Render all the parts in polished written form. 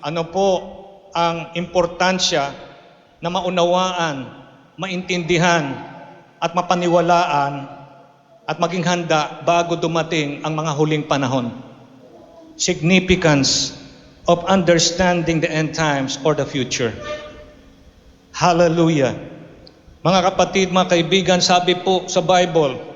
Ano po ang importansya na maunawaan, maintindihan, at mapaniwalaan at maging handa bago dumating ang mga huling panahon? Significance of understanding the end times or the future. Hallelujah. Mga kapatid, mga kaibigan, sabi po sa Bible,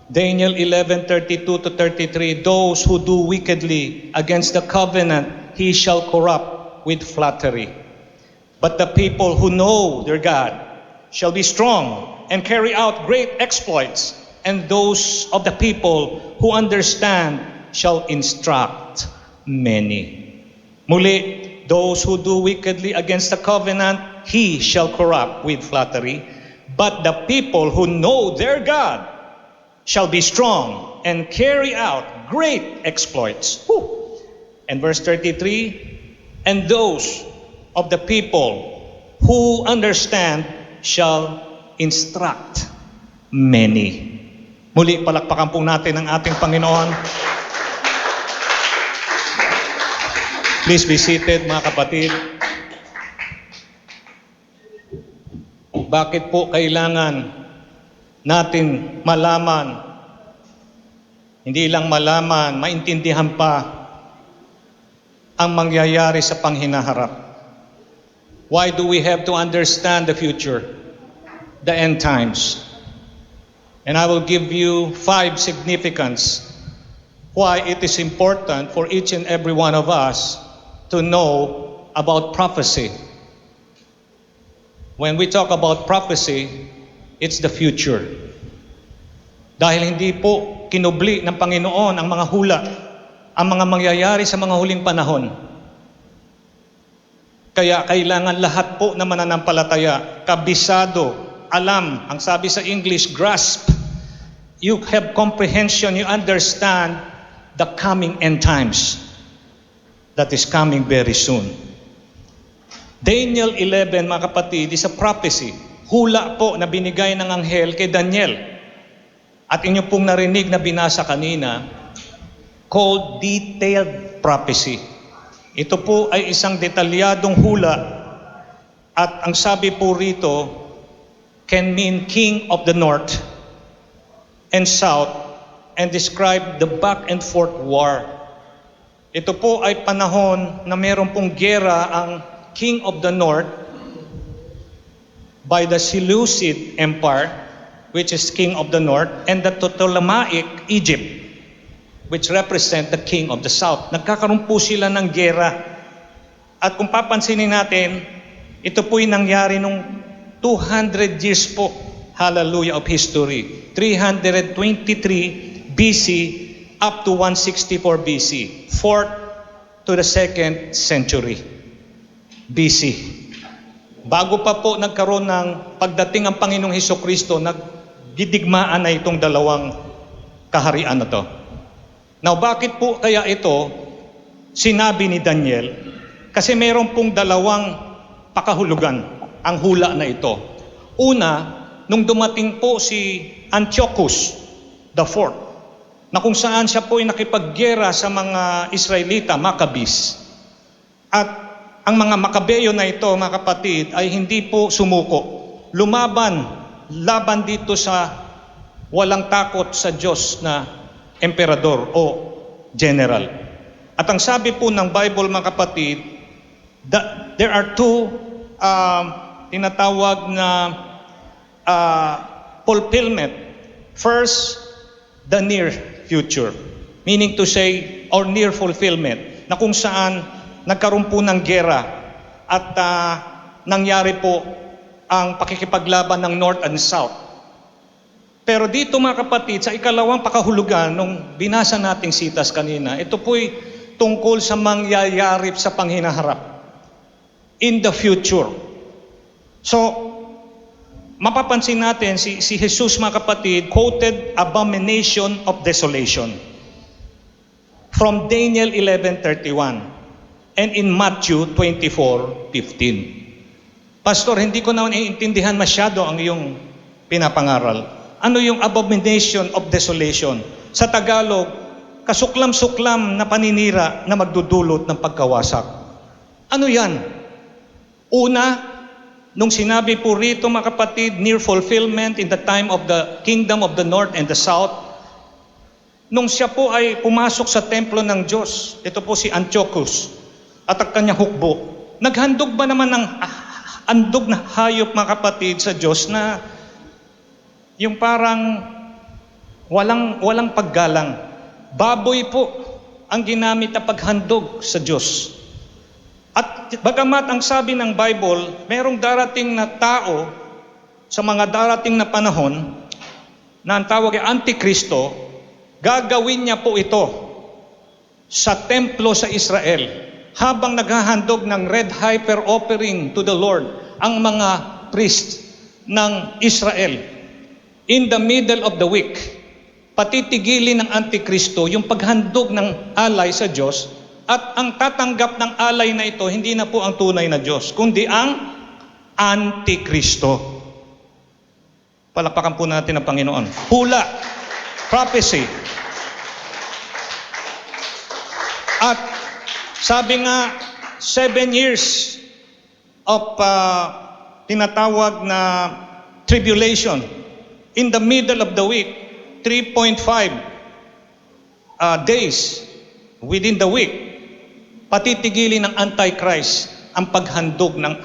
Daniel 11:32-33, those who do wickedly against the covenant, he shall corrupt with flattery. But the people who know their God shall be strong and carry out great exploits, and those of the people who understand shall instruct many. Muli, those who do wickedly against the covenant, he shall corrupt with flattery. But the people who know their God shall be strong and carry out great exploits. Whew. And verse 33, and those of the people who understand shall instruct many. Muli, palakpakan po natin ang ating Panginoon. Please be seated, mga kapatid. Bakit po kailangan natin malaman, hindi lang malaman, maintindihan pa ang mangyayari sa panghinaharap? Why do we have to understand the future, the end times? And I will give you 5 significance why it is important for each and every one of us to know about prophecy. When we talk about prophecy, it's the future. Dahil hindi po kinubli ng Panginoon ang mga hula, ang mga mangyayari sa mga huling panahon. Kaya kailangan lahat po na mananampalataya, kabisado, alam, ang sabi sa English, grasp. You have comprehension, you understand the coming end times that is coming very soon. Daniel 11, mga kapatid, is a prophecy. Hula po na binigay ng anghel kay Daniel. At inyo pong narinig na binasa kanina, called detailed prophecy. Ito po ay isang detalyadong hula at ang sabi po rito can mean king of the north and south and describe the back and forth war. Ito po ay panahon na meron pong gera ang king of the north by the Seleucid Empire, which is king of the north, and the Ptolemaic Egypt, which represent the king of the south. Nagkakaroon po sila ng gera. At kung papansinin natin, ito po'y nangyari nung 200 years po, hallelujah, of history. 323 BC up to 164 BC. 4th to the 2nd century BC. Bago pa po nagkaroon ng pagdating ang Panginoong Hesukristo, nagdidigmaan na itong dalawang kaharian na to. Now, bakit po kaya ito sinabi ni Daniel? Kasi mayroon pong dalawang pakahulugan ang hula na ito. Una, nung dumating po si Antiochus IV, na kung saan siya po ay nakipaggera sa mga Israelita, Maccabees. At ang mga Makabeyo na ito, mga kapatid, ay hindi po sumuko. Laban dito sa walang takot sa Diyos na emperador o general. At ang sabi po ng Bible, mga kapatid, there are two tinatawag na fulfillment. First, the near future. Meaning to say, or near fulfillment, na kung saan nagkaroon po ng gera at nangyari po ang pakikipaglaban ng North and South. Pero dito, mga kapatid, sa ikalawang pakahulugan nung binasa nating sitas kanina, ito po'y tungkol sa mangyayari sa panghinaharap in the future. So, mapapansin natin si Jesus, mga kapatid, quoted abomination of desolation from Daniel 11:31 and in Matthew 24:15. Pastor, hindi ko na naiintindihan masyado ang iyong pinapangaral. Ano yung abomination of desolation? Sa Tagalog, kasuklam-suklam na paninira na magdudulot ng pagkawasak. Ano yan? Una, nung sinabi po rito mga kapatid, near fulfillment in the time of the kingdom of the north and the south, nung siya po ay pumasok sa templo ng Diyos, ito po si Antiochus at ang kanyang hukbo, naghandog ba naman ng andog na hayop mga kapatid sa Diyos na yung parang walang paggalang. Baboy po ang ginamit na paghandog sa Diyos. At bagamat ang sabi ng Bible, merong darating na tao sa mga darating na panahon na ang tawag ay Antikristo, gagawin niya po ito sa templo sa Israel habang naghahandog ng red heifer offering to the Lord ang mga priest ng Israel. In the middle of the week, patitigilin ng Antikristo yung paghandog ng alay sa Diyos, at ang tatanggap ng alay na ito, hindi na po ang tunay na Diyos, kundi ang Antikristo. Palakpakan po natin ang Panginoon. Hula, prophecy. At sabi nga, 7 years of tinatawag na tribulation. In the middle of the week, 3.5 days within the week, patitigilin ng Antichrist ang paghandog ng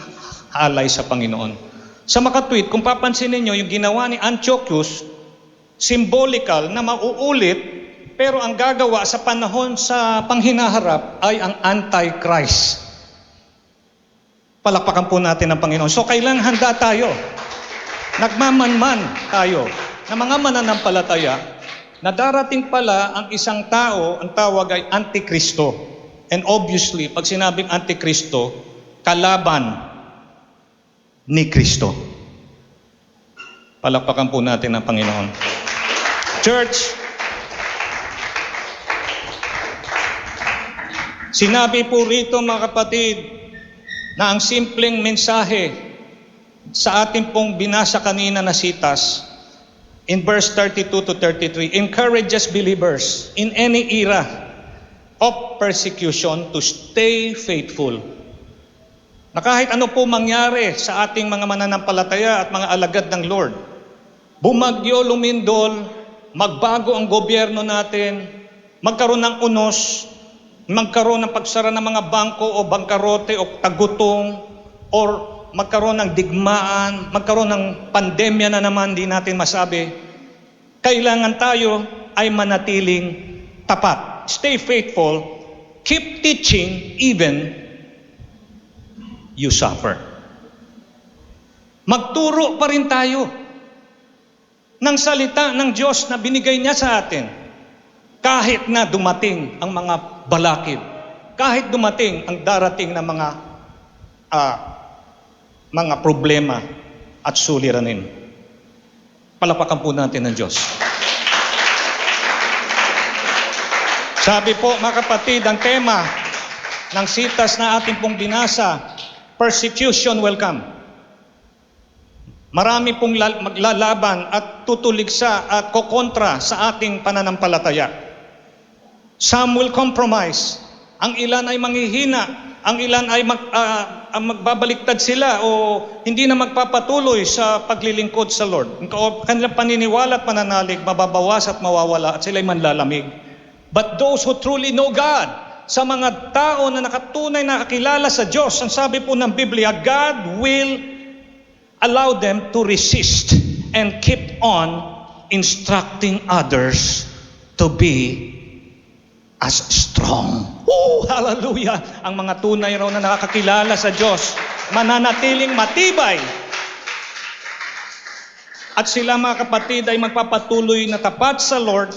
alay sa Panginoon. Sa makatwid, kung papansin ninyo, yung ginawa ni Antiochus, symbolical na mauulit, pero ang gagawa sa panahon sa panghinaharap ay ang Antichrist. Palakpakan po natin ang Panginoon. So kailangan handa tayo. Nagmamanman tayo na mga mananampalataya na darating pala ang isang tao, ang tawag ay Antikristo. And obviously, pag sinabing Antikristo, kalaban ni Kristo. Palakpakan po natin ang Panginoon. Church, sinabi po rito mga kapatid na ang simpleng mensahe sa ating pong binasa kanina na sitas, in verse 32 to 33, encourages believers in any era of persecution to stay faithful. Na kahit ano po mangyari sa ating mga mananampalataya at mga alagad ng Lord, bumagyo, lumindol, magbago ang gobyerno natin, magkaroon ng unos, magkaroon ng pagsara ng mga bangko o bangkarote o tagutong, or magkaroon ng digmaan, magkaroon ng pandemya na naman, di natin masabi, kailangan tayo ay manatiling tapat. Stay faithful, keep teaching even you suffer. Magturo pa rin tayo ng salita ng Diyos na binigay niya sa atin. Kahit na dumating ang mga balakid, kahit dumating ang darating na mga problema at suliranin. Palapakan po natin ng Diyos. Sabi po mga kapatid, ang tema ng sitas na ating pong binasa, persecution will come. Marami pong maglalaban at tutuligsa at kokontra sa ating pananampalataya. Some will compromise. Ang ilan ay manghihina. Ang ilan ay magbabaliktad sila o hindi na magpapatuloy sa paglilingkod sa Lord. Ang kanilang paniniwala at pananalig mababawas at mawawala at sila'y manlalamig. But those who truly know God, sa mga tao na nakatunay na kakilala sa Diyos, ang sabi po ng Biblia, God will allow them to resist and keep on instructing others to be as strong. Oh, hallelujah! Ang mga tunay raw na nakakakilala sa Diyos, mananatiling matibay. At sila mga kapatid ay magpapatuloy na tapat sa Lord,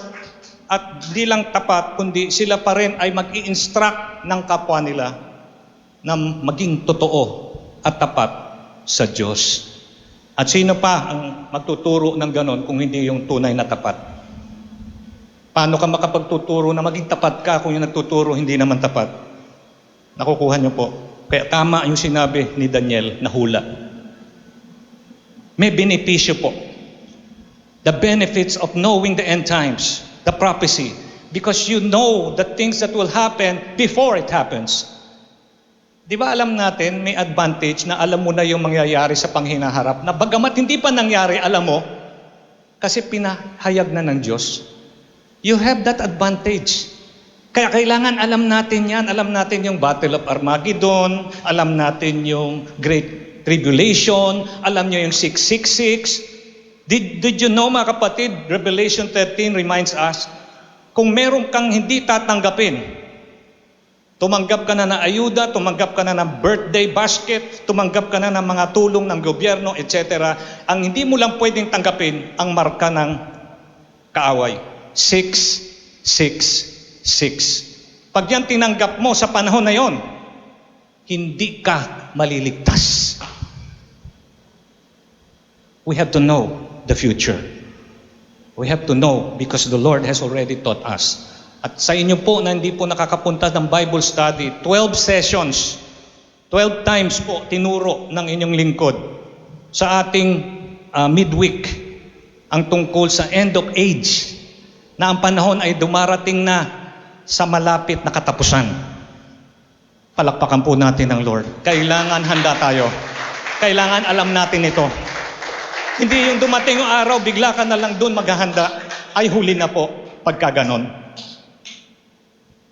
at di lang tapat, kundi sila pa rin ay mag-i-instruct ng kapwa nila na maging totoo at tapat sa Diyos. At sino pa ang magtuturo ng ganon kung hindi yung tunay na tapat? Paano ka makapagtuturo na maging tapat ka kung yung nagtuturo hindi naman tapat? Nakukuha niyo po. Kaya tama yung sinabi ni Daniel na hula. May benepisyo po. The benefits of knowing the end times, the prophecy, because you know the things that will happen before it happens. Di ba alam natin, may advantage na alam mo na yung mangyayari sa panghinaharap, na bagamat hindi pa nangyari, alam mo, kasi pinahayag na ng Diyos. You have that advantage. Kaya kailangan alam natin yan. Alam natin yung Battle of Armageddon, alam natin yung Great Tribulation, alam nyo yung 666. Did you know, mga kapatid, Revelation 13 reminds us, kung meron kang hindi tatanggapin, tumanggap ka na ng ayuda, tumanggap ka na ng birthday basket, tumanggap ka na ng mga tulong ng gobyerno, etc. Ang hindi mo lang pwedeng tanggapin, ang marka ng kaaway. 666. Pag yan tinanggap mo sa panahon na yon, hindi ka maliligtas. We have to know the future. We have to know because the Lord has already taught us. At sa inyo po na hindi po nakakapunta ng Bible study, 12 sessions, 12 times po tinuro ng inyong lingkod sa ating midweek ang tungkol sa end of age, na ang panahon ay dumarating na sa malapit na katapusan. Palakpakan po natin ang Lord. Kailangan handa tayo. Kailangan alam natin ito. Hindi yung dumating yung araw, bigla ka na lang doon maghahanda, ay huli na po pagka ganon.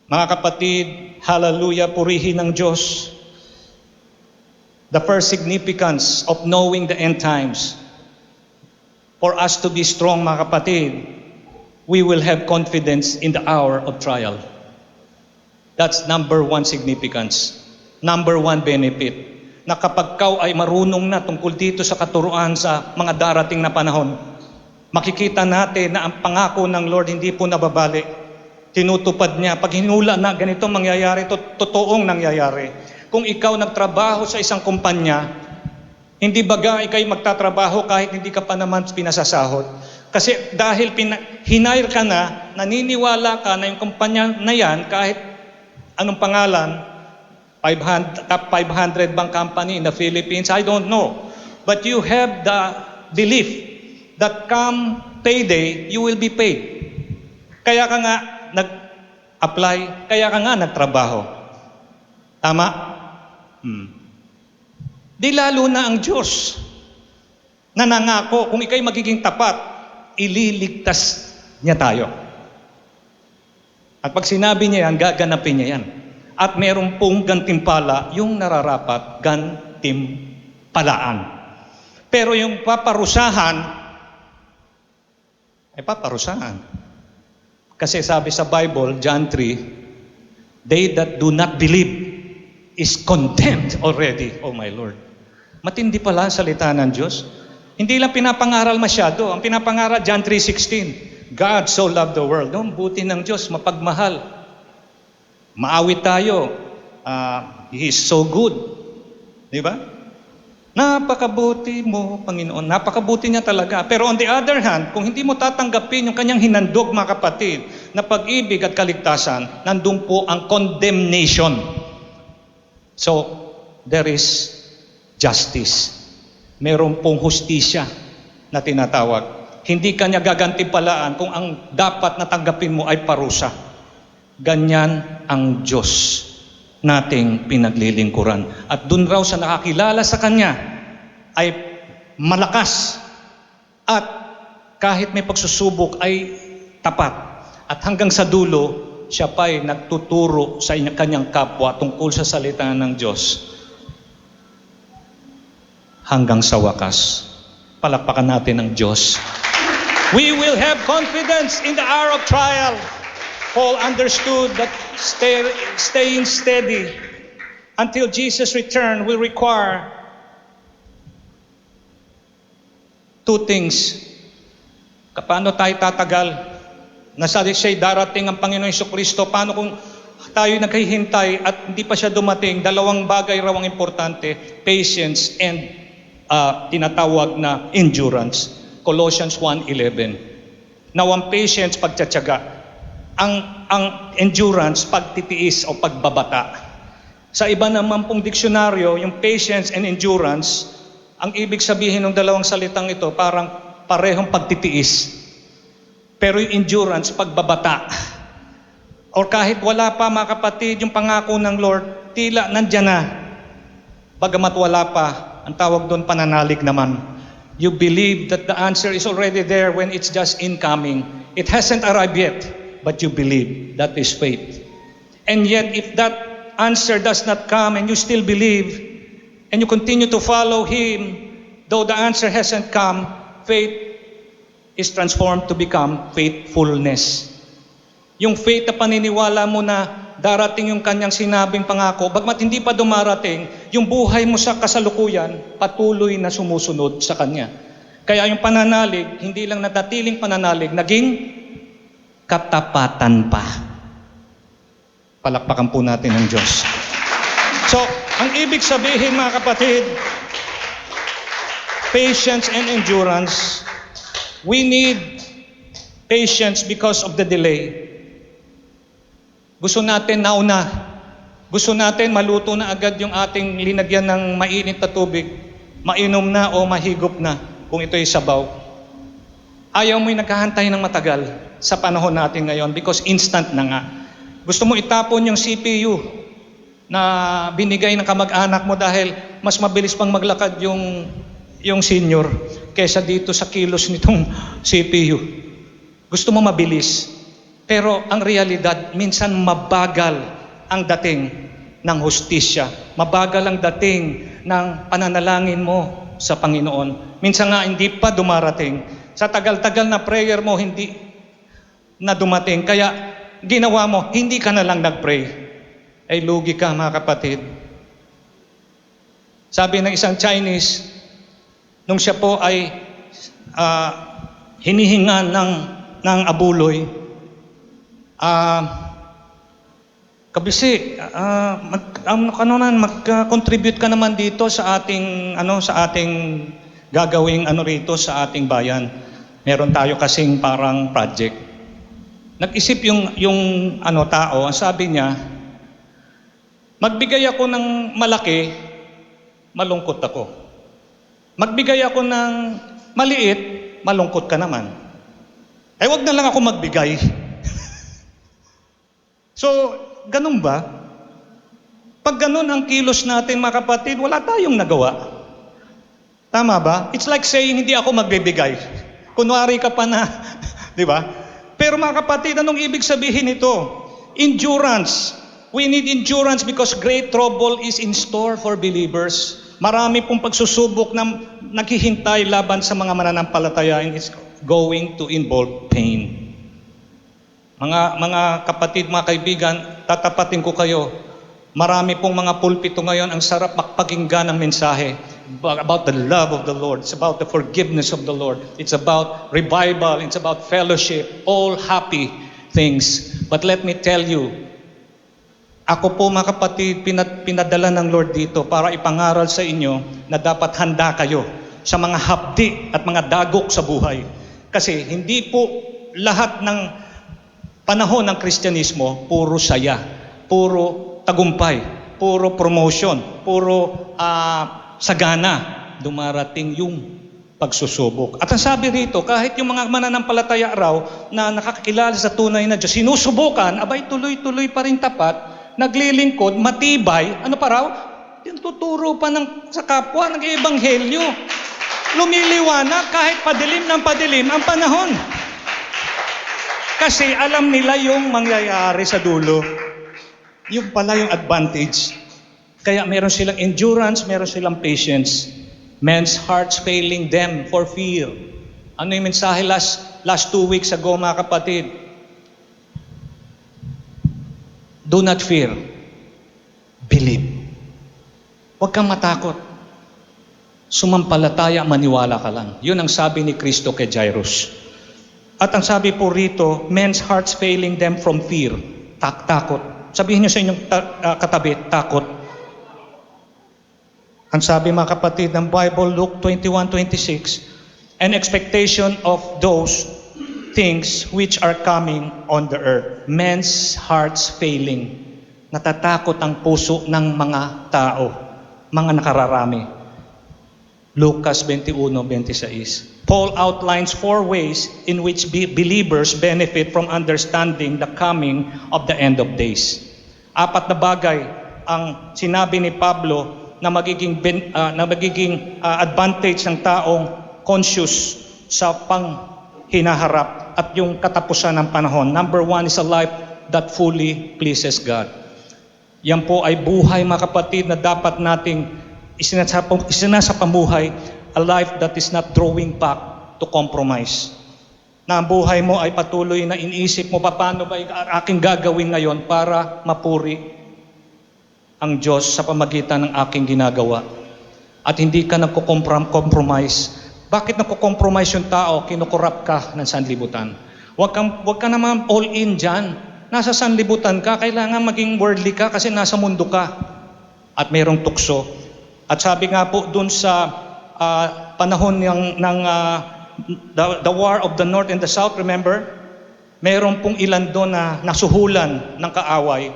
Mga kapatid, hallelujah, purihin ng Diyos. The first significance of knowing the end times. For us to be strong, mga kapatid, we will have confidence in the hour of trial. That's number one significance. Number one benefit. Na kapag kau ay marunong na tungkol dito sa katuruan sa mga darating na panahon, makikita natin na ang pangako ng Lord hindi po nababali. Tinutupad niya. Pag hinula na ganito mangyayari, totoong nangyayari. Kung ikaw nagtrabaho sa isang kumpanya, hindi baga ikay magtatrabaho kahit hindi ka pa naman pinasasahod. Kasi dahil hinire ka na, naniniwala ka na yung kumpanya na yan, kahit anong pangalan, top 500 bang company in the Philippines, I don't know. But you have the belief that come payday, you will be paid. Kaya ka nga nag-apply, kaya ka nga nagtrabaho. Tama? Di lalo na ang Diyos na nangako, kung ikay magiging tapat, ililigtas niya tayo. At pag sinabi niya yan, gaganapin niya yan. At meron pong gantimpala, yung nararapat gantimpalaan. Pero yung paparusahan, ay paparusahan. Kasi sabi sa Bible, John 3, they that do not believe is condemned already. Oh my Lord. Matindi pala ang salita ng Diyos. Hindi lang pinapangaral masyado. Ang pinapangaral, John 3:16. God so loved the world. No, buti ng Diyos, mapagmahal. Maawit tayo. He is so good. Di ba? Napakabuti mo, Panginoon. Napakabuti niya talaga. Pero on the other hand, kung hindi mo tatanggapin yung kanyang hinandog, mga kapatid, na pag-ibig at kaligtasan, nandun po ang condemnation. So, there is justice. Meron pong hustisya na tinatawag. Hindi kanya gagantimpalaan kung ang dapat na tanggapin mo ay parusa. Ganyan ang Diyos nating pinaglilingkuran. At dun raw sa nakakilala sa Kanya ay malakas at kahit may pagsusubok ay tapat. At hanggang sa dulo, siya pa'y nagtuturo sa kanyang kapwa tungkol sa salita ng Diyos. Hanggang sa wakas, palakpakan natin ang Diyos. We will have confidence in the hour of trial. Paul understood that staying steady until Jesus' return will require two things. Paano tayo tatagal? Nasabi siya'y darating ang Panginoon Jesucristo. Paano kung tayo naghihintay at hindi pa siya dumating? Dalawang bagay raw ang importante, patience and tinatawag na endurance. Colossians 1:11. Now, ang patience, pagtsatsaga. Ang endurance, pagtitiis o pagbabata. Sa iba naman pong diksyonaryo, yung patience and endurance, ang ibig sabihin ng dalawang salitang ito, parang parehong pagtitiis. Pero yung endurance, pagbabata. O kahit wala pa, mga kapatid, yung pangako ng Lord, tila nandyan na. bagamat wala pa, ang tawag doon pananalig naman. You believe that the answer is already there when it's just incoming. It hasn't arrived yet, but you believe. That is faith. And yet, if that answer does not come and you still believe, and you continue to follow Him, though the answer hasn't come, faith is transformed to become faithfulness. Yung faith na paniniwala mo na darating yung kanyang sinabing pangako, bagmat hindi pa dumarating, yung buhay mo sa kasalukuyan, patuloy na sumusunod sa Kanya. Kaya yung pananalig, hindi lang natatiling pananalig, naging katapatan pa. Palakpakan po natin ang Diyos. So, ang ibig sabihin mga kapatid, patience and endurance, we need patience because of the delay. Gusto natin nauna. Gusto natin maluto na agad yung ating linagyan ng mainit na tubig. Mainom na o mahigop na kung ito'y sabaw. Ayaw mo'y naghahantay ng matagal sa panahon natin ngayon because instant na nga. Gusto mo itapon yung CPU na binigay ng kamag-anak mo dahil mas mabilis pang maglakad yung senior kaysa dito sa kilos nitong CPU. Gusto mo mabilis. Pero ang realidad, minsan mabagal ang dating ng hustisya. Mabagal ang dating ng pananalangin mo sa Panginoon. Minsan nga hindi pa dumarating. Sa tagal-tagal na prayer mo, hindi na dumating. Kaya ginawa mo, hindi ka na lang nag-pray. Ay lugi ka mga kapatid. Sabi ng isang Chinese, nung siya po ay hinihinga ng abuloy, kabisi, mag-contribute ka naman dito sa ating gagawing rito sa ating bayan. Meron tayo kasing parang project. Nag-isip yung tao, ang sabi niya, magbigay ako ng malaki, malungkot ako. Magbigay ako ng maliit, malungkot ka naman. Ay wag na lang ako magbigay. So, ganun ba? Pag ganun ang kilos natin mga kapatid, wala tayong nagawa. Tama ba? It's like saying, hindi ako magbibigay. Kunwari ka pa na, di ba? Pero mga kapatid, anong ibig sabihin ito? Endurance. We need endurance because great trouble is in store for believers. Marami pong pagsusubok na naghihintay laban sa mga mananampalataya and it's going to involve pain. Mga kapatid, mga kaibigan, tatapatin ko kayo. Marami pong mga pulpito ngayon, ang sarap makpakinggan ng mensahe about the love of the Lord. It's about the forgiveness of the Lord. It's about revival. It's about fellowship. All happy things. But let me tell you, ako po mga kapatid, pinadala ng Lord dito para ipangaral sa inyo na dapat handa kayo sa mga hapdi at mga dagok sa buhay. Kasi hindi po lahat ng panahon ng Kristyanismo, puro saya, puro tagumpay, puro promotion, puro sagana. Dumarating yung pagsusubok. At ang sabi rito, kahit yung mga mananampalataya raw na nakakilala sa tunay na Diyos, sinusubukan, abay tuloy-tuloy pa rin tapat, naglilingkod, matibay, ano pa raw? Tuturo pa sa kapwa, nag-ebanghelyo. Lumiliwanag kahit padilim ng padilim ang panahon. Kasi alam nila yung mangyayari sa dulo. Yung pala yung advantage. Kaya meron silang endurance, meron silang patience. Men's hearts failing them for fear. Ano yung mensahe last 2 weeks ago mga kapatid? Do not fear. Believe. Huwag kang matakot. Sumampalataya, maniwala ka lang. Yun ang sabi ni Kristo kay Jairus. At ang sabi po rito, men's hearts failing them from fear. Takot. Sabihin niyo sa inyong katabi, takot. Ang sabi mga kapatid ng Bible, Luke 21:26, an expectation of those things which are coming on the earth. Men's hearts failing. Natatakot ang puso ng mga tao, mga nakararami. Lucas 21:26. Paul outlines 4 ways in which believers benefit from understanding the coming of the end of days. 4 na bagay ang sinabi ni Pablo advantage ng taong conscious sa hinaharap at yung katapusan ng panahon. Number one is a life that fully pleases God. Yan po ay buhay, mga kapatid, na dapat nating isinasa pamuhay, a life that is not drawing back to compromise. Na ang buhay mo ay patuloy na iniisip mo, paano ba aking gagawin ngayon para mapuri ang Diyos sa pamagitan ng aking ginagawa. At hindi ka nagko-compromise. Bakit nagko-compromise yung tao? Kinukurap ka ng sanlibutan. Huwag ka naman all in dyan. Nasa sanlibutan ka, kailangan maging worldly ka kasi nasa mundo ka. At mayroong tukso. At sabi nga po dun sa panahon ng the War of the North and the South, remember? Mayroon pong ilan doon na nasuhulan ng kaaway.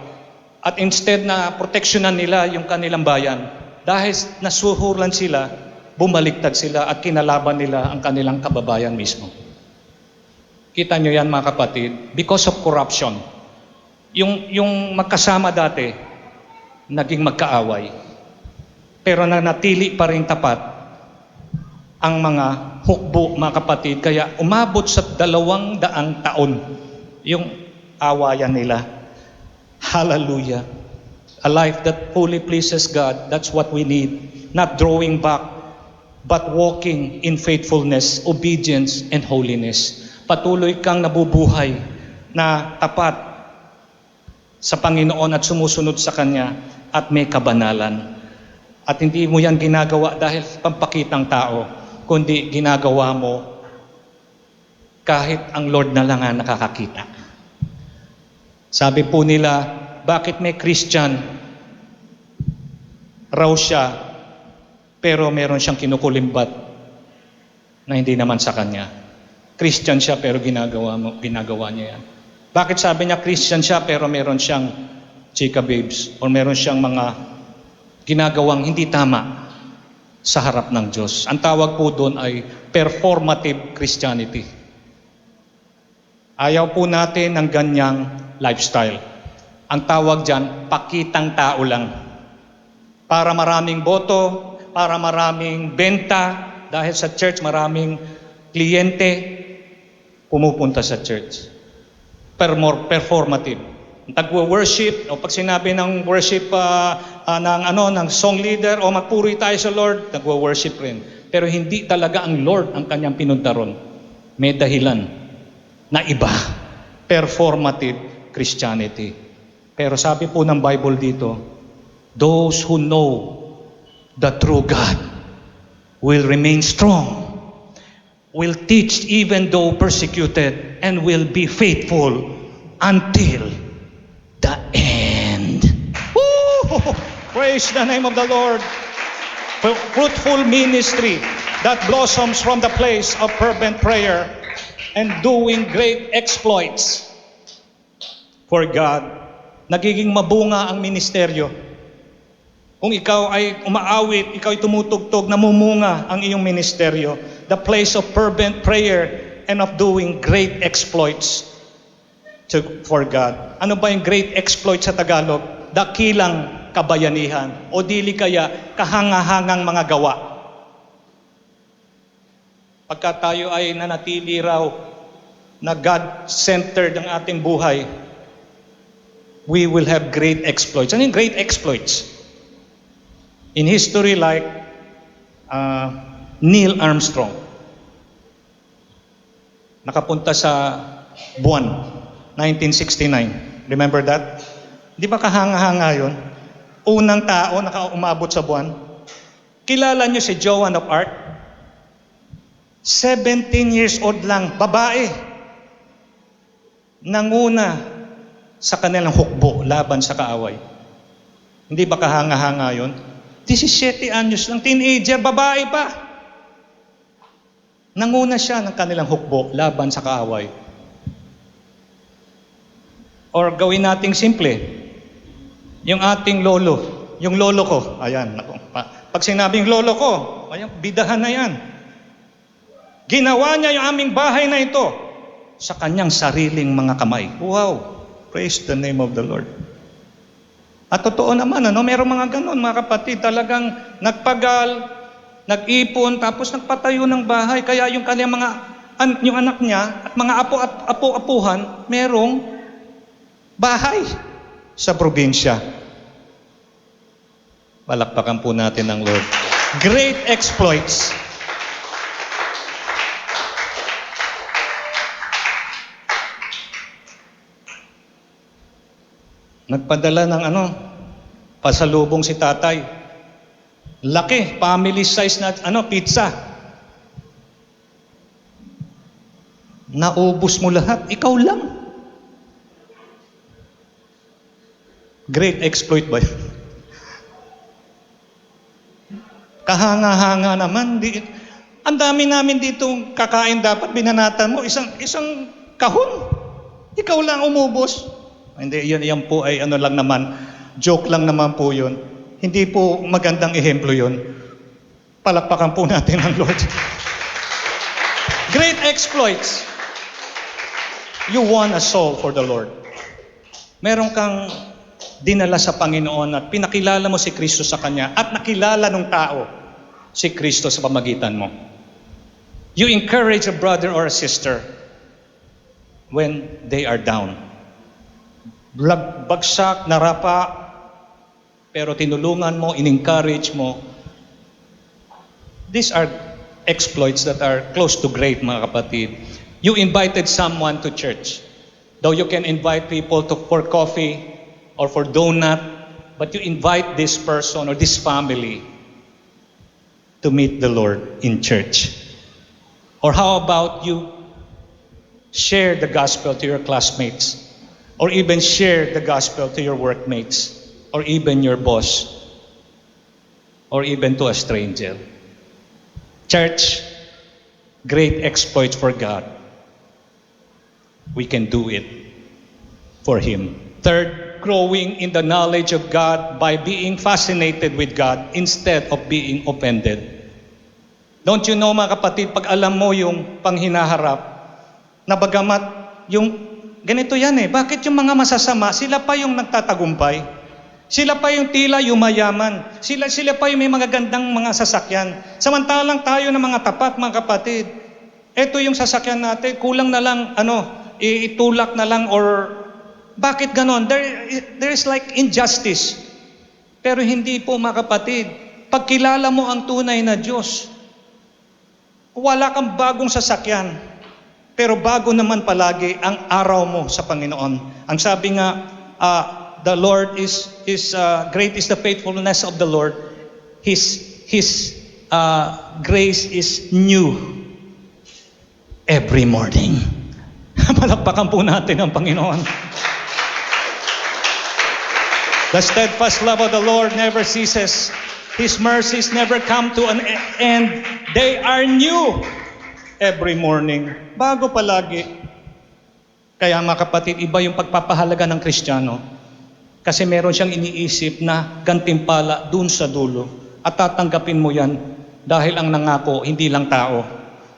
At instead na proteksyonan nila yung kanilang bayan, dahil nasuhulan sila, bumaliktad sila at kinalaban nila ang kanilang kababayan mismo. Kita nyo yan, mga kapatid, because of corruption. Yung magkasama dati, naging magkaaway. Pero nanatili pa rin tapat ang mga hukbo, mga kapatid. Kaya umabot sa 200 taon yung awayan nila. Hallelujah. A life that fully pleases God, that's what we need. Not drawing back, but walking in faithfulness, obedience, and holiness. Patuloy kang nabubuhay na tapat sa Panginoon at sumusunod sa Kanya at may kabanalan. At hindi mo yan ginagawa dahil pampakitang tao, kundi ginagawa mo kahit ang Lord na lang ang nakakakita. Sabi po nila, bakit may Christian raw siya, pero meron siyang kinukulimbat na hindi naman sa kanya. Christian siya, pero ginagawa niya yan. Bakit sabi niya Christian siya, pero meron siyang chika babes, or meron siyang mga ginagawang hindi tama sa harap ng Diyos? Ang tawag po doon ay performative Christianity. Ayaw po natin ng ganyang lifestyle. Ang tawag dyan, pakitang tao lang. Para maraming boto, para maraming benta, dahil sa church maraming kliyente pumupunta sa church. More performative. Tagwo-worship, o pag sinabi ng worship ng song leader, o magpuri tayo sa Lord, nagwo-worship rin. Pero hindi talaga ang Lord ang kanyang pinunta ron. May dahilan na iba. Performative Christianity. Pero sabi po ng Bible dito, those who know the true God will remain strong, will teach even though persecuted, and will be faithful until the end. Woo! Praise the name of the Lord. Fruitful ministry that blossoms from the place of fervent prayer and doing great exploits for God. Nagiging mabunga ang ministeryo. Kung ikaw ay umaawit, ikaw ay tumutugtog, namumunga ang iyong ministeryo. The place of fervent prayer and of doing great exploits for God. Ano ba yung great exploits sa Tagalog? Dakilang kabayanihan o dili kaya kahangahangang mga gawa. Pagka tayo ay nanatili raw na God-centered ang ating buhay, we will have great exploits. Ano yung great exploits? In history, like Neil Armstrong, nakapunta sa buwan, 1969. Remember that? Di ba kahanga-hanga yun? Unang tao nakaumabot sa buwan. Kilala niyo si Joan of Arc? 17 years old lang, babae. Nanguna sa kanilang hukbo laban sa kaaway. Hindi ba kahanga-hanga yun? 17 anyos lang, teenager, babae pa. Nanguna siya ng kanilang hukbo laban sa kaaway. Or gawin nating simple, yung ating lolo, yung lolo ko, ayan, pag sinabing lolo ko, ayan, bidahan na yan. Ginawa niya yung aming bahay na ito sa kanyang sariling mga kamay. Wow! Praise the name of the Lord. At totoo naman, merong mga ganon, mga kapatid, talagang nagpagal, nag-ipon, tapos nagpatayo ng bahay. Kaya yung kanyang yung anak niya at mga apo-apuhan, merong bahay sa probinsya. Palakpakan po natin ang Lord. Great exploits. Nagpadala ng pasalubong si tatay. Laki, family size na pizza. Naubos mo lahat, ikaw lang. Great exploit ba yun? Kahanga-hanga naman. Ang dami namin ditong kakain, dapat binanatan mo. Isang kahon. Ikaw lang umubos. Hindi, yan po ay lang naman. Joke lang naman po yun. Hindi po magandang ehemplo yun. Palakpakan po natin ang Lord. Great exploits. You won a soul for the Lord. Meron kang dinala sa Panginoon at pinakilala mo si Kristo sa Kanya at nakilala ng tao si Kristo sa pamagitan mo. You encourage a brother or a sister when they are down. Bagsak, narapa, pero tinulungan mo, in-encourage mo. These are exploits that are close to great, mga kapatid. You invited someone to church. Though you can invite people for coffee or for donut, but you invite this person or this family to meet the Lord in church. Or how about you share the gospel to your classmates? Or even share the gospel to your workmates, or even your boss, or even to a stranger. Church, great exploits for God. We can do it for Him. Third, growing in the knowledge of God by being fascinated with God instead of being offended. Don't you know, mga kapatid, pag alam mo yung panghinaharap, na bagamat yung ganito yan bakit yung mga masasama, sila pa yung nagtatagumpay? Sila pa yung tila yumayaman. Sila pa yung may mga gandang mga sasakyan. Samantalang tayo ng mga tapat, mga kapatid. Ito yung sasakyan natin, kulang na lang, itulak na lang or bakit ganon? There is like injustice. Pero hindi po, mga kapatid. Pagkilala mo ang tunay na Diyos, wala kang bagong sasakyan. Pero bago naman palagi ang araw mo sa Panginoon. Ang sabi nga, the Lord is great is the faithfulness of the Lord. His grace is new every morning. Palakpakan po natin ang Panginoon. The steadfast love of the Lord never ceases. His mercies never come to an end. They are new every morning. Bago palagi. Kaya mga kapatid, iba yung pagpapahalaga ng Kristiyano. Kasi meron siyang iniisip na gantimpala dun sa dulo. At tatanggapin mo yan dahil ang nangako, hindi lang tao.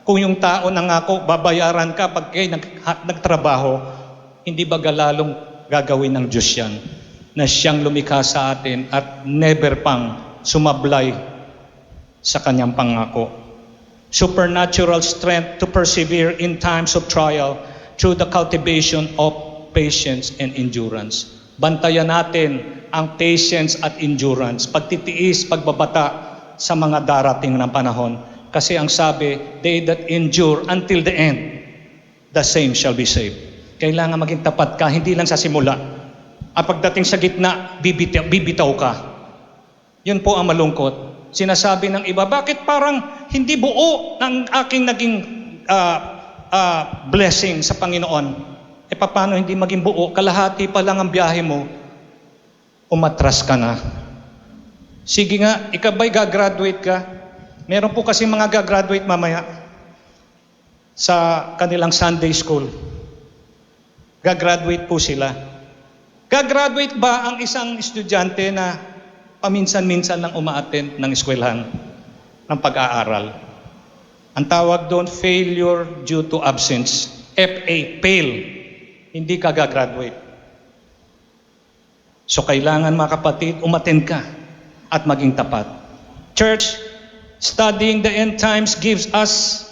Kung yung tao nangako, babayaran ka pag kayo nagtrabaho, hindi ba lalong gagawin ng Diyos yan? Na siyang lumikha sa atin at never pang sumablay sa kanyang pangako. Supernatural strength to persevere in times of trial through the cultivation of patience and endurance. Bantayan natin ang patience at endurance, pagtitiis, pagbabata sa mga darating ng panahon. Kasi ang sabi, they that endure until the end, the same shall be saved. Kailangan maging tapat ka, hindi lang sa simula. At pagdating sa gitna, bibitaw ka. Yun po ang malungkot. Sinasabi ng iba, bakit parang hindi buo ng aking naging blessing sa Panginoon? Paano hindi maging buo? Kalahati pa lang ang biyahe mo, umatras ka na. Sige nga, ikaw ba'y gagraduate ka? Meron po kasi mga gagraduate mamaya sa kanilang Sunday school. Gagraduate po sila. Gagraduate ba ang isang estudyante na paminsan-minsan lang umaattend ng eskwelahan ng pag-aaral? Ang tawag doon, failure due to absence. FA, fail. Hindi ka gagraduate. So kailangan mga kapatid, umattend ka at maging tapat. Church, studying the end times gives us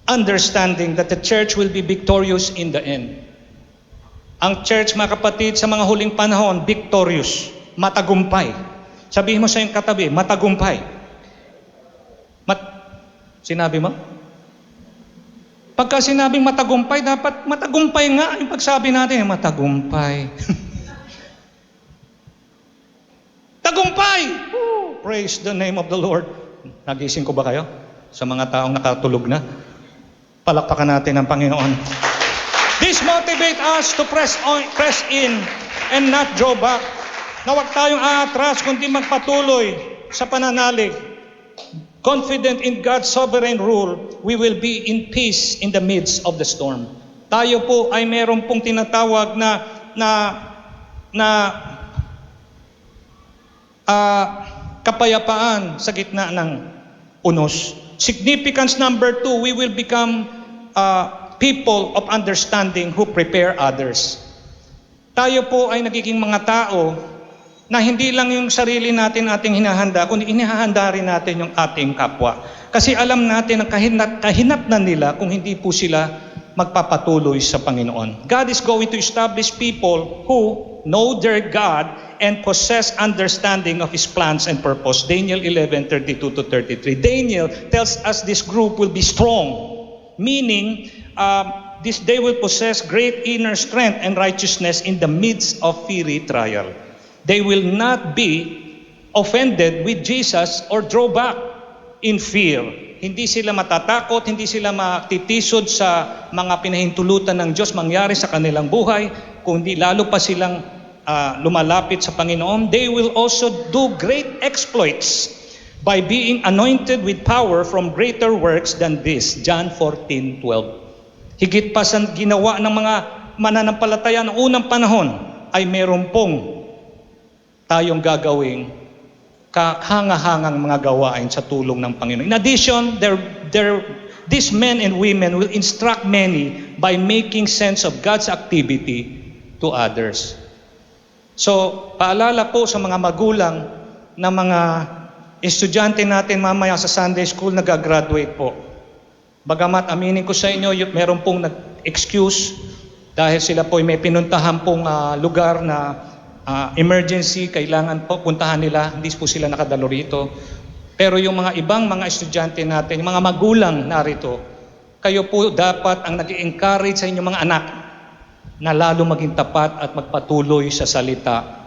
understanding that the church will be victorious in the end. Ang church, mga kapatid, sa mga huling panahon, victorious, matagumpay. Sabihin mo sa iyong katabi, matagumpay. Sinabi mo? Pagka sinabing matagumpay, dapat matagumpay nga yung pagsabi natin, matagumpay. Tagumpay! Woo! Praise the name of the Lord. Nagising ko ba kayo? Sa mga taong nakatulog na? Palakpakan natin ang Panginoon. This motivate us to press in and not draw back. Na huwag tayong aatras, kundi magpatuloy sa pananalig. Confident in God's sovereign rule, we will be in peace in the midst of the storm. Tayo po ay meron pong tinatawag na kapayapaan sa gitna ng unos. Significance number 2, we will become people of understanding who prepare others. Tayo po ay nagiging mga tao na hindi lang yung sarili natin ating hinahanda, kundi inihahanda rin natin yung ating kapwa. Kasi alam natin ang kahinatnan nila kung hindi po sila magpapatuloy sa Panginoon. God is going to establish people who know their God and possess understanding of His plans and purpose. Daniel 11:32-33. Daniel tells us this group will be strong, meaning they will possess great inner strength and righteousness in the midst of fiery trial. They will not be offended with Jesus or draw back in fear. Hindi sila matatakot, hindi sila matitisod sa mga pinahintulutan ng Diyos mangyari sa kanilang buhay, kundi lalo pa silang lumalapit sa Panginoon. They will also do great exploits by being anointed with power from greater works than this. John 14:12. Higit pa sa ginawa ng mga mananampalataya ng unang panahon ay meron pong tayong gagawing kahanga-hangang mga gawain sa tulong ng Panginoon. In addition, these men and women will instruct many by making sense of God's activity to others. So, paalala po sa mga magulang na mga estudyante natin mamaya sa Sunday School na gagraduate po. Bagamat aminin ko sa inyo, meron pong nag-excuse dahil sila po may pinuntahan pong lugar na emergency, kailangan po puntahan nila, hindi po sila nakadalo rito. Pero yung mga ibang mga estudyante natin, yung mga magulang narito, kayo po dapat ang nag-encourage sa inyong mga anak na lalo maging tapat at magpatuloy sa salita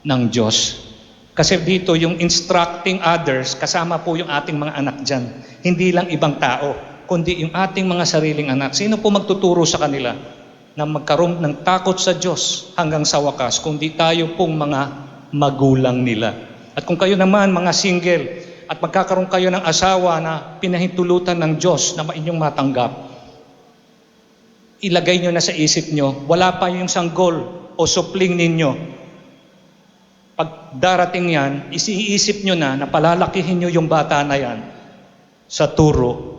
ng Diyos. Kasi dito yung instructing others, kasama po yung ating mga anak dyan. Hindi lang ibang tao, kundi yung ating mga sariling anak. Sino po magtuturo sa kanila na magkaroon ng takot sa Diyos hanggang sa wakas, kundi tayo pong mga magulang nila. At kung kayo naman, mga single, at magkakaroon kayo ng asawa na pinahintulutan ng Diyos na inyong matanggap, ilagay nyo na sa isip nyo, wala pa yung sanggol o supling ninyo. Pag darating yan, isiisip nyo na palalakihin nyo yung bata na yan sa turo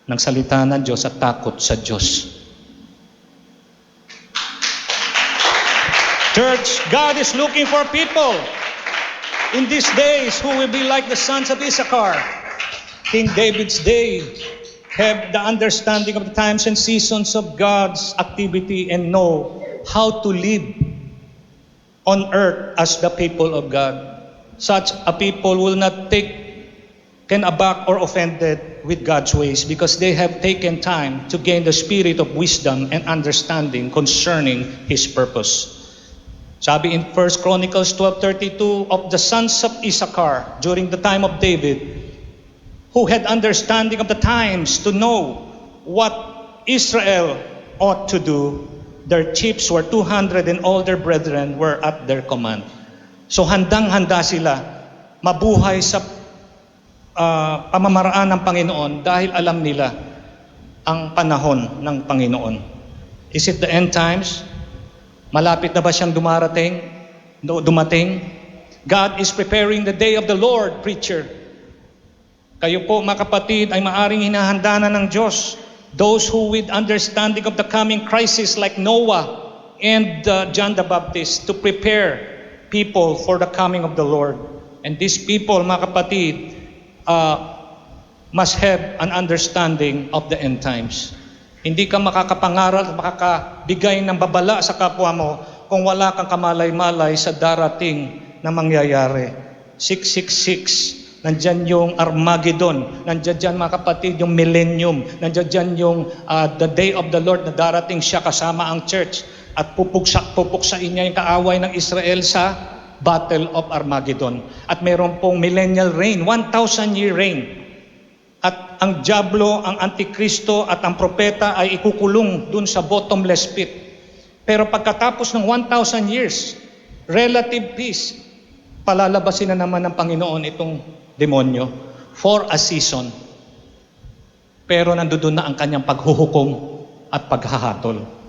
ng salita ng Diyos at takot sa Diyos. Church, God is looking for people in these days who will be like the sons of Issachar. King David's day, have the understanding of the times and seasons of God's activity and know how to live on earth as the people of God. Such a people will not taken aback or offended with God's ways because they have taken time to gain the spirit of wisdom and understanding concerning His purpose. Sabi in 1 Chronicles 12:32, of the sons of Issachar during the time of David, who had understanding of the times to know what Israel ought to do, their chiefs were 200 and all their brethren were at their command. So handang-handa sila mabuhay sa pamamaraan ng Panginoon dahil alam nila ang panahon ng Panginoon. Is it the end times? Malapit na ba siyang dumating? God is preparing the day of the Lord, preacher. Kayo po, mga kapatid, ay maaring hinahanda na ng Diyos. Those who with understanding of the coming crisis like Noah and John the Baptist to prepare people for the coming of the Lord. And these people, mga kapatid, must have an understanding of the end times. Hindi ka makakapangaral at makakabigay ng babala sa kapwa mo kung wala kang kamalay-malay sa darating na mangyayari. 666, nandyan yung Armageddon, nandyan dyan mga kapatid yung millennium, nandyan dyan yung the day of the Lord na darating siya kasama ang church at pupuksain niya yung kaaway ng Israel sa Battle of Armageddon. At meron pong millennial reign, 1,000-year reign. At ang diablo, ang antikristo at ang propeta ay ikukulong dun sa bottomless pit. Pero pagkatapos ng 1,000 years, relative peace, palalabasin na naman ng Panginoon itong demonyo for a season. Pero nandoon na ang kanyang paghuhukom at paghahatol.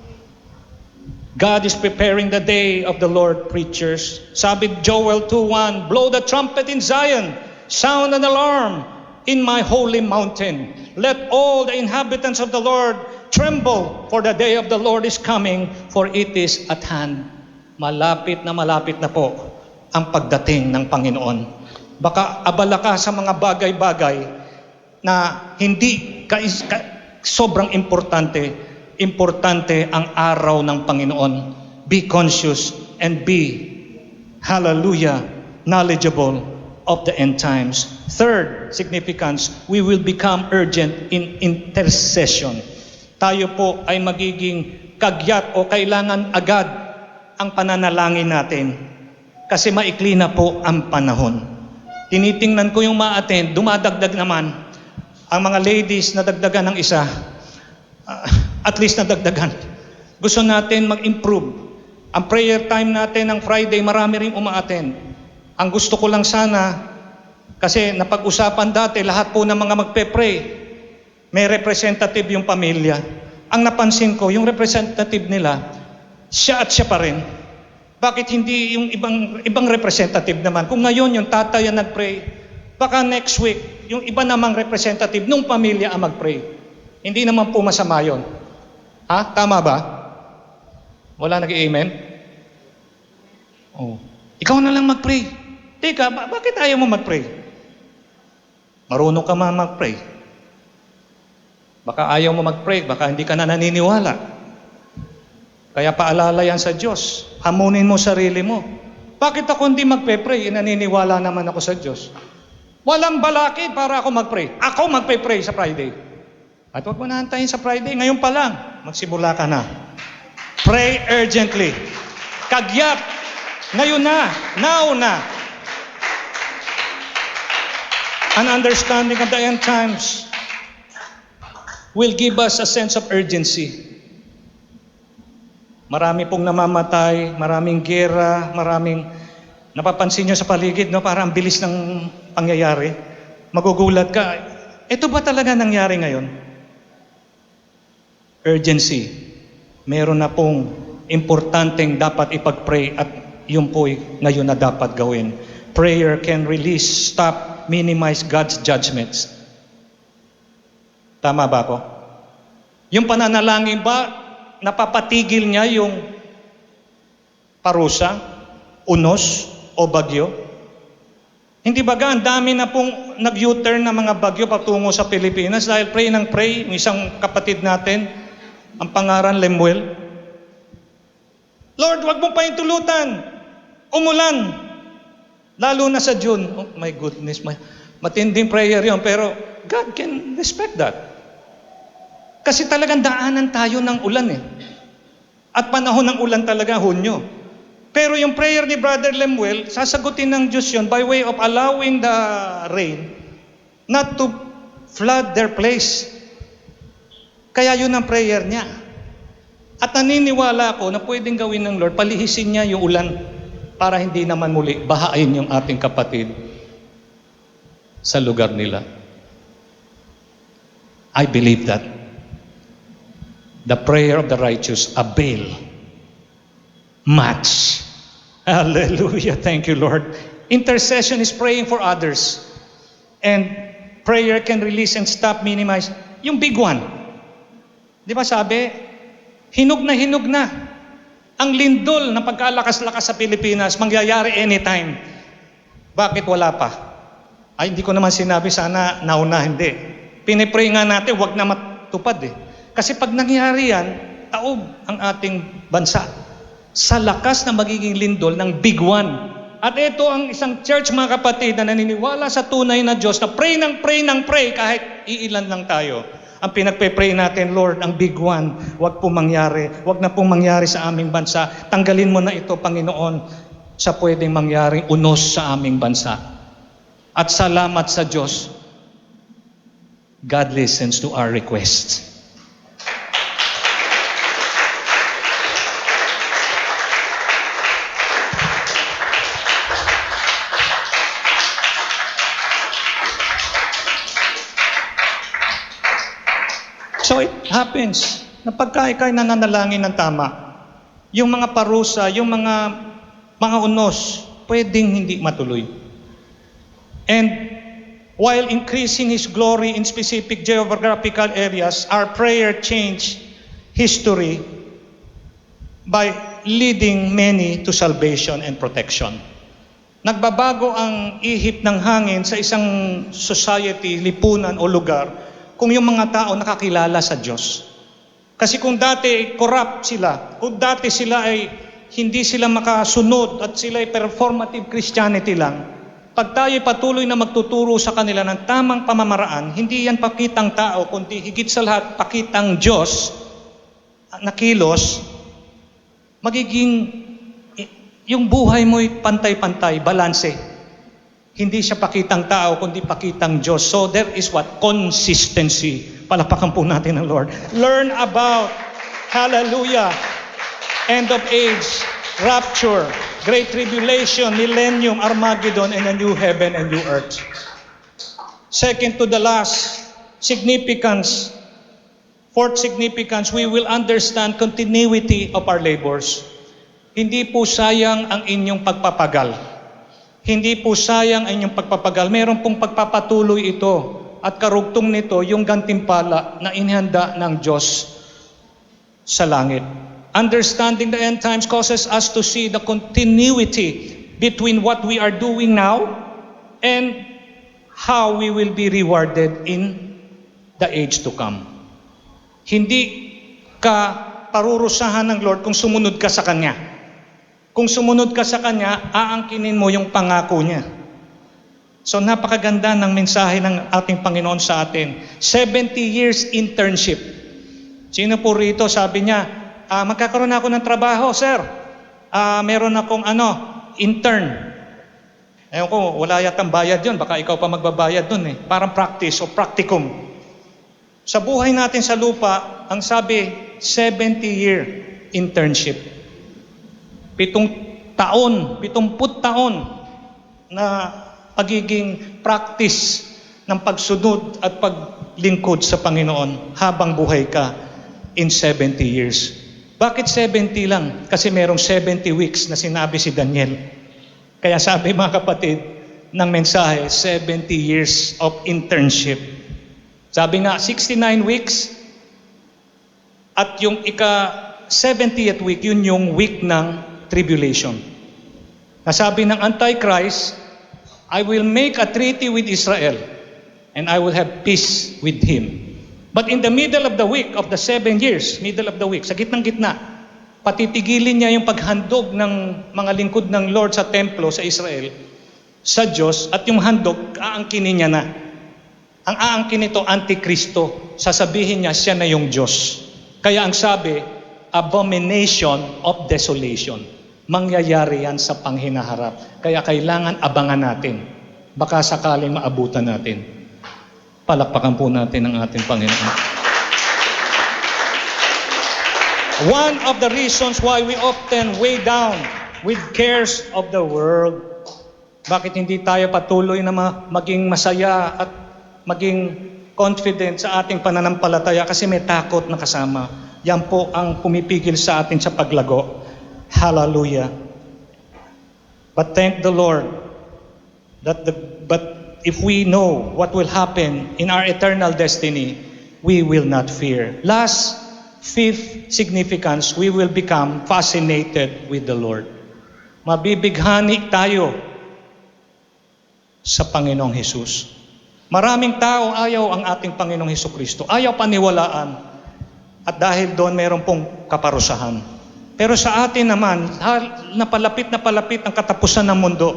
God is preparing the day of the Lord, preachers. Sabi Joel 2:1, blow the trumpet in Zion, sound an alarm in my holy mountain. Let all the inhabitants of the Lord tremble, for the day of the Lord is coming, for it is at hand. Malapit na po ang pagdating ng Panginoon. Baka abala ka sa mga bagay-bagay na hindi sobrang importante. Importante ang araw ng Panginoon. Be conscious and be, hallelujah, knowledgeable of the end times. Third significance, we will become urgent in intercession. Tayo po ay magiging kagyat o kailangan agad ang pananalangin natin kasi maikli na po ang panahon. Tinitingnan ko yung ma-attend, dumadagdag naman ang mga ladies na dagdagan ng isa. At least nadagdagan. Gusto natin mag-improve. Ang prayer time natin ng Friday, marami rin uma-attend. Ang gusto ko lang sana, kasi napag-usapan dati, lahat po ng mga magpe-pray, may representative yung pamilya. Ang napansin ko, yung representative nila, siya at siya pa rin. Bakit hindi yung ibang representative naman? Kung ngayon yung tatay ang nag-pray, baka next week, yung iba namang representative nung pamilya ang mag-pray. Hindi naman po masama yun. Ha? Tama ba? Wala nag-amen? Oh. Ikaw na lang mag-pray. Teka, bakit ayaw mo mag-pray? Marunong ka mag-pray. Baka ayaw mo mag-pray, baka hindi ka na naniniwala. Kaya paalala yan sa Diyos. Hamunin mo sarili mo. Bakit ako hindi magpe-pray? Naniniwala naman ako sa Diyos. Walang balakid para ako mag-pray. Ako magpe-pray sa Friday. At huwag mo na hantayin sa Friday. Ngayon pa lang, magsimula ka na. Pray urgently. Kagyat. Ngayon na. Now na. An understanding of the end times will give us a sense of urgency. Marami pong namamatay, maraming gera, maraming napapansin nyo sa paligid, no? Parang bilis ng pangyayari. Magugulat ka. Ito ba talaga nangyari ngayon? Urgency. Meron na pong importanteng dapat ipag-pray at yun po'y ngayon na dapat gawin. Prayer can release, stop, minimize God's judgments. Tama ba ako? Yung pananalangin ba, napapatigil niya yung parusa, unos, o bagyo? Hindi ba ang dami na pong nag-U-turn na mga bagyo patungo sa Pilipinas dahil pray ng pray, yung isang kapatid natin, ang pangaran Lemuel. Lord, wag mo pa tulutan. Umulan. Lalo na sa June. Oh my goodness. Matinding prayer yon, pero God can respect that. Kasi talagang daanan tayo ng ulan eh. At panahon ng ulan talaga, Hunyo. Pero yung prayer ni Brother Lemuel, sasagutin ng Diyos yun by way of allowing the rain not to flood their place. Kaya yun ang prayer niya. At naniniwala ako na pwedeng gawin ng Lord, palihisin niya yung ulan para hindi naman muli bahain yung ating kapatid sa lugar nila. I believe that the prayer of the righteous avail much. Hallelujah. Thank you, Lord. Intercession is praying for others. And prayer can release and stop, minimize. Yung big one. Di ba sabi, hinog na Ang lindol na pagkalakas-lakas sa Pilipinas, mangyayari anytime. Bakit wala pa? Ay, hindi ko naman sinabi sana nauna, hindi. Pinipray nga natin, wag na matupad eh. Kasi pag nangyari yan, taob ang ating bansa sa lakas na magiging lindol ng Big One. At ito ang isang church, mga kapatid, na naniniwala sa tunay na Diyos, na pray kahit iilan lang tayo. Ang pinagpe-pray natin, Lord, ang Big One, wag po mangyari. Wag na pong mangyari sa aming bansa. Tanggalin mo na ito, Panginoon, sa pwedeng mangyaring unos sa aming bansa. At salamat sa Diyos, God listens to our requests. So it happens na pagka ika'y nananalangin ng tama, yung mga parusa, yung mga unos, pwedeng hindi matuloy. And while increasing His glory in specific geographical areas, our prayer changed history by leading many to salvation and protection. Nagbabago ang ihip ng hangin sa isang society, lipunan o lugar kung yung mga tao nakakilala sa Diyos. Kasi kung dati corrupt sila, kung dati sila ay hindi sila makasunod at sila ay performative Christianity lang, pag tayo patuloy na magtuturo sa kanila ng tamang pamamaraan, hindi yan pakitang tao, kundi higit sa lahat pakitang Diyos na kilos, magiging yung buhay mo'y pantay-pantay, balanse. Hindi siya pakitang tao, kundi pakitang Diyos. So there is what? Consistency. Palapakan po natin ang Lord. Learn about, hallelujah, end of age, rapture, great tribulation, millennium, Armageddon, and a new heaven and new earth. Second to the last, significance. Fourth significance, we will understand continuity of our labors. Hindi po sayang ang inyong pagpapagal. Hindi po sayang ang inyong pagpapagal. Meron pong pagpapatuloy ito. At karugtong nito, yung gantimpala na inihanda ng Diyos sa langit. Understanding the end times causes us to see the continuity between what we are doing now and how we will be rewarded in the age to come. Hindi ka parurusahan ng Lord kung sumunod ka sa Kanya. Kung sumunod ka sa Kanya, aangkinin mo yung pangako niya. So napakaganda ng mensahe ng ating Panginoon sa atin. 70 years internship. Sino po rito sabi niya, magkakaroon ako ng trabaho, sir. Meron akong intern. Ewan ko, wala yatang bayad yun. Baka ikaw pa magbabayad dun eh. Parang practice o practicum. Sa buhay natin sa lupa, ang sabi, 70-year internship. 70 taon na pagiging practice ng pagsunod at paglingkod sa Panginoon habang buhay ka in 70 years. Bakit 70 lang? Kasi merong 70 weeks na sinabi si Daniel. Kaya sabi mga kapatid ng mensahe, 70 years of internship. Sabi nga, 69 weeks at yung ika-70th week, yun yung week ng tribulation. Nasabi ng Antichrist, I will make a treaty with Israel and I will have peace with him. But in the middle of the week of the 7 years, middle of the week, sa gitnang-gitna, patitigilin niya yung paghandog ng mga lingkod ng Lord sa templo sa Israel, sa Diyos, at yung handog, aangkinin niya na. Ang aangkin nito, Antikristo. Sasabihin niya, siya na yung Diyos. Kaya ang sabi, abomination of desolation. Mangyayari yan sa panghinaharap. Kaya kailangan abangan natin. Baka sakaling maabutan natin. Palakpakan po natin ang ating Panginoon. One of the reasons why we often weigh down with cares of the world. Bakit hindi tayo patuloy na maging masaya at maging confident sa ating pananampalataya? Kasi may takot na kasama. Yan po ang pumipigil sa atin sa paglago. Hallelujah. But thank the Lord but if we know what will happen in our eternal destiny, we will not fear. Last, Fifth significance, we will become fascinated with the Lord. Mabibighani tayo sa Panginoong Hesus. Maraming tao ayaw ang ating Panginoong Hesukristo. Ayaw paniwalaan. At dahil doon mayroon pong kaparusahan. Pero sa atin naman, na palapit ang katapusan ng mundo,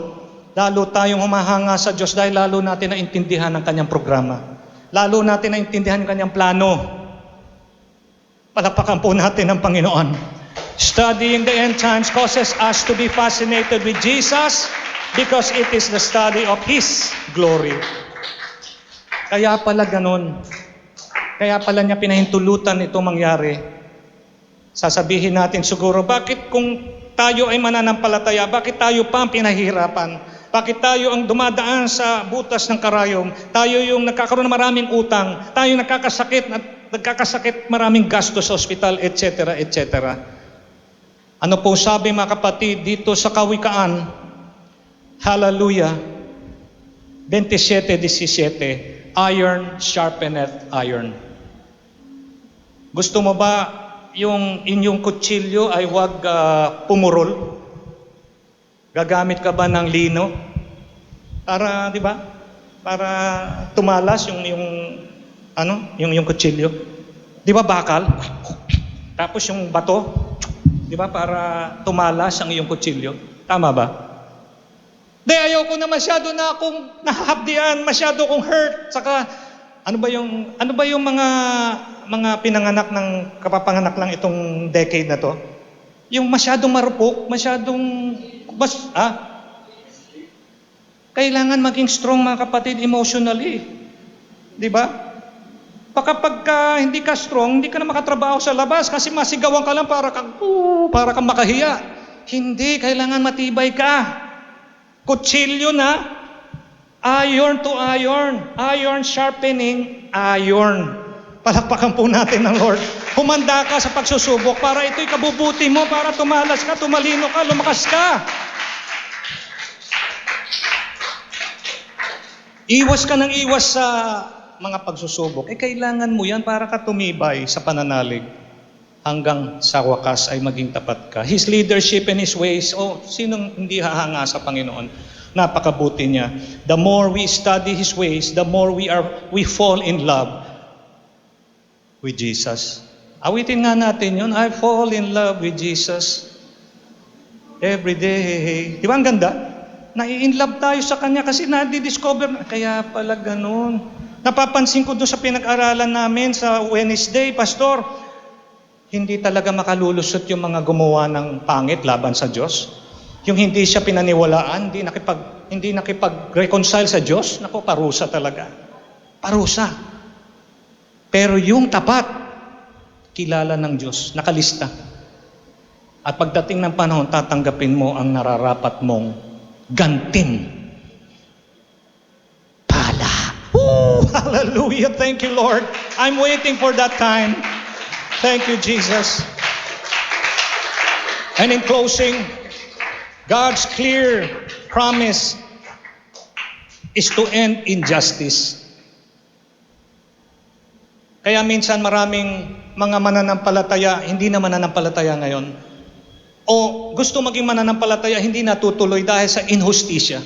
lalo tayong humahanga sa Diyos dahil lalo natin naintindihan ang kanyang programa. Lalo natin naintindihan ang kanyang plano. Palakpakan po natin ang Panginoon. Studying the end times causes us to be fascinated with Jesus because it is the study of His glory. Kaya pala ganun. Kaya pala niya pinahintulutan ito mangyari. Sasabihin natin siguro, bakit kung tayo ay mananampalataya, bakit tayo pa ang pinahihirapan? Bakit tayo ang dumadaan sa butas ng karayom? Tayo yung nagkakaroon ng maraming utang. Tayo yung nagkakasakit, maraming gastos sa ospital, etc., etc. Ano po sabi mga kapatid dito sa Kawikaan? Hallelujah. 27:17. Iron sharpeneth iron. Gusto mo ba yung inyong kutsilyo ay wag pumurol? Gagamit ka ba ng lino? Para, di ba? Para tumalas yung kutsilyo. Di ba bakal? Tapos yung bato, di ba? Para tumalas ang iyong kutsilyo. Tama ba? Di, ayoko na masyado na akong nahahapdian, masyado akong hurt. Saka, ano ba yung mga pinanganak ng kapapanganak lang itong decade na to? Yung masyadong marupok, kailangan maging strong mga kapatid emotionally. Di ba? Baka pagka hindi ka strong, hindi ka na makatrabaho sa labas kasi masigawan ka lang para kang makahiya. Hindi, kailangan matibay ka. Kutsilyo na, iron to iron, iron sharpening iron. Palakpakan po natin ng Lord. Humanda ka sa pagsusubok para ito'y kabubuti mo, para tumalas ka, tumalino ka, lumakas ka. Iwas ka ng iwas sa mga pagsusubok. Kailangan mo yan para ka tumibay sa pananalig hanggang sa wakas ay maging tapat ka. His leadership and His ways, sinong hindi hahanga sa Panginoon? Napakabuti niya. The more we study His ways, the more we fall in love with Jesus. Awitin nga natin yun, I fall in love with Jesus every day. Di ba ang ganda? Nai-inlove tayo sa Kanya kasi nadi-discover na. Kaya pala ganun. Napapansin ko doon sa pinag-aralan namin sa Wednesday, Pastor, hindi talaga makalulusot yung mga gumawa ng pangit laban sa Diyos. Yung hindi siya pinaniwalaan, hindi nakipag-reconcile sa Diyos, naku, parusa talaga. Parusa. Pero yung tapat, kilala ng Diyos, nakalista. At pagdating ng panahon, tatanggapin mo ang nararapat mong gantim. Pala. Hallelujah. Thank you, Lord. I'm waiting for that time. Thank you, Jesus. And in closing, God's clear promise is to end injustice. Kaya minsan maraming mga mananampalataya, hindi na mananampalataya ngayon. O gusto maging mananampalataya, hindi natutuloy dahil sa inhustisya.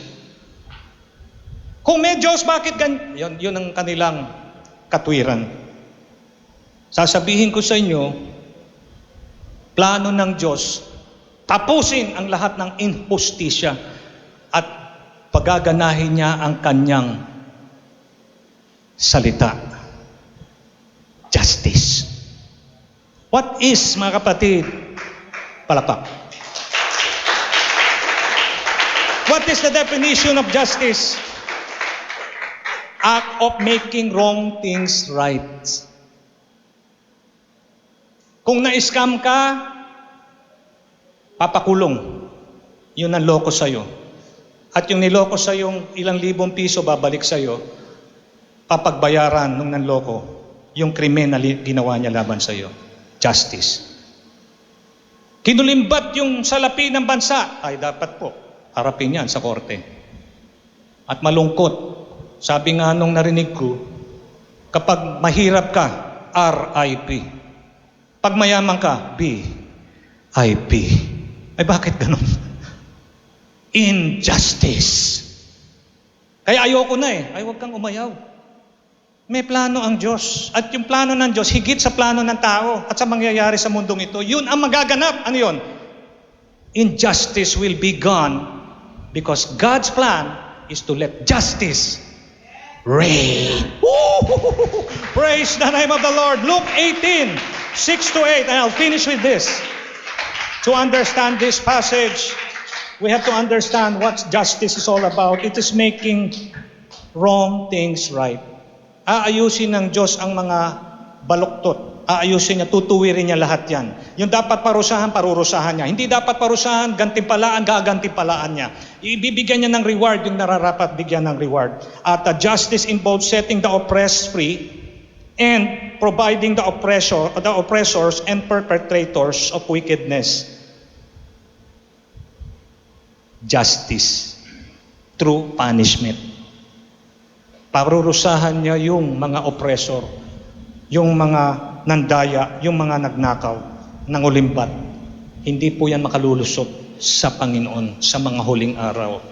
Kung may Diyos, bakit ganyan? Yun ang kanilang katwiran. Sasabihin ko sa inyo, plano ng Diyos, tapusin ang lahat ng inhustisya at pagaganahin niya ang kanyang salita. Justice. What is, mga kapatid? Palakpak. What is the definition of justice? Act of making wrong things right. Kung na-scam ka, papakulong. Yun ang loko sa'yo. At yung niloko sa'yo, ilang libong piso babalik sa'yo, papagbayaran nung nanloko, yung krimen na ginawa niya laban sa'yo. Justice. Kinulimbat yung salapi ng bansa, ay dapat po, harapin yan sa korte. At malungkot, sabi nga nung narinig ko, kapag mahirap ka, RIP. Pag mayaman ka, VIP. Ay bakit ganun? Injustice. Kaya ayoko na eh. Ay huwag kang umayaw. May plano ang Diyos. At yung plano ng Diyos, higit sa plano ng tao at sa mangyayari sa mundong ito, yun ang magaganap. Ano yun? Injustice will be gone because God's plan is to let justice reign. Woo! Praise the name of the Lord. Luke 18, 6-8. And I'll finish with this. To understand this passage, we have to understand what justice is all about. It is making wrong things right. Aayusin ng Diyos ang mga baluktot. Aayusin niya, tutuwirin niya lahat yan. Yung dapat parusahan, parurusahan niya. Hindi dapat parusahan, gantimpalaan, gagantimpalaan niya. Ibibigyan niya ng reward yung nararapat bigyan ng reward. At justice involves setting the oppressed free and providing the oppressors and perpetrators of wickedness justice through punishment. Parurusahan niya yung mga oppressor, yung mga nandaya, yung mga nagnakaw, nangulimbat. Hindi po yan makalulusot sa Panginoon sa mga huling araw.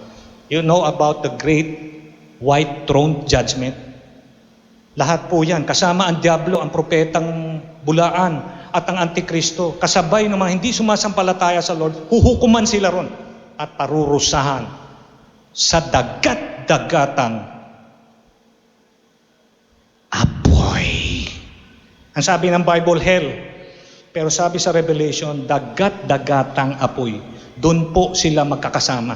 You know about the great white throne judgment? Lahat po yan, kasama ang diablo, ang propetang bulaan, at ang Antikristo. Kasabay ng mga hindi sumasampalataya sa Lord, huhukuman sila ron at parurusahan sa dagat-dagatang apoy. Ang sabi ng Bible, hell. Pero sabi sa Revelation, dagat-dagatang apoy. Doon po sila magkakasama.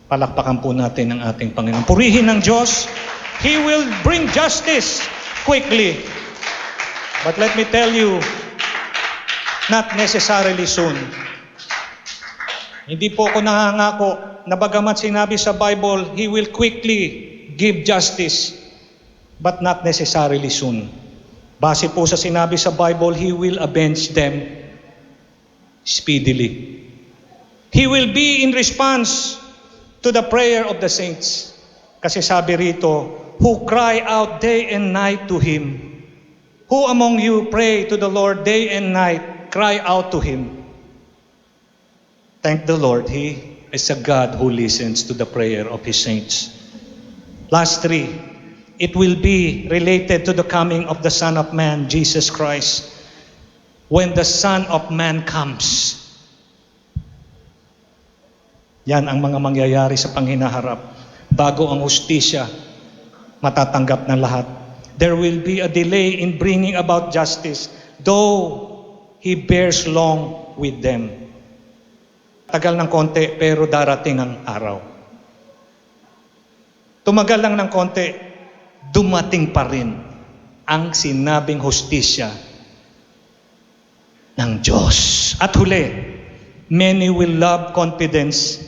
Palakpakan po natin ang ating Panginoon. Purihin ng Diyos. He will bring justice quickly. But let me tell you, not necessarily soon. Hindi po ako nangangako na bagamat sinabi sa Bible, He will quickly give justice, but not necessarily soon. Base po sa sinabi sa Bible, He will avenge them speedily. He will be in response to the prayer of the saints. Kasi sabi rito, who cry out day and night to Him. Who among you pray to the Lord day and night, cry out to Him? Thank the Lord, He is a God who listens to the prayer of His saints. Last three, it will be related to the coming of the Son of Man, Jesus Christ. When the Son of Man comes, yan ang mga mangyayari sa panghinaharap. Bago ang hustisya matatanggap ng lahat. There will be a delay in bringing about justice, though He bears long with them. Tagal ng konti, pero darating ang araw. Tumagal lang ng konti, dumating pa rin ang sinabing hustisya ng Diyos. At huli, many will love confidence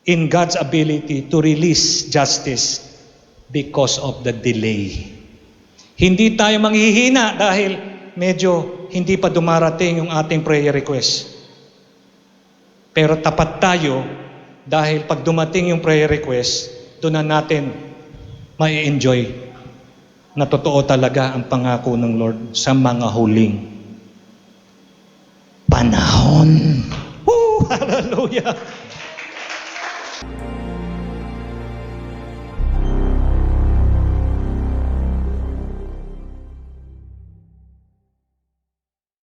in God's ability to release justice because of the delay. Hindi tayo manghihina dahil medyo hindi pa dumarating yung ating prayer request. Pero tapat tayo dahil pag dumating yung prayer request, doon na natin mai-enjoy na totoo talaga ang pangako ng Lord sa mga huling panahon. Woo! Hallelujah!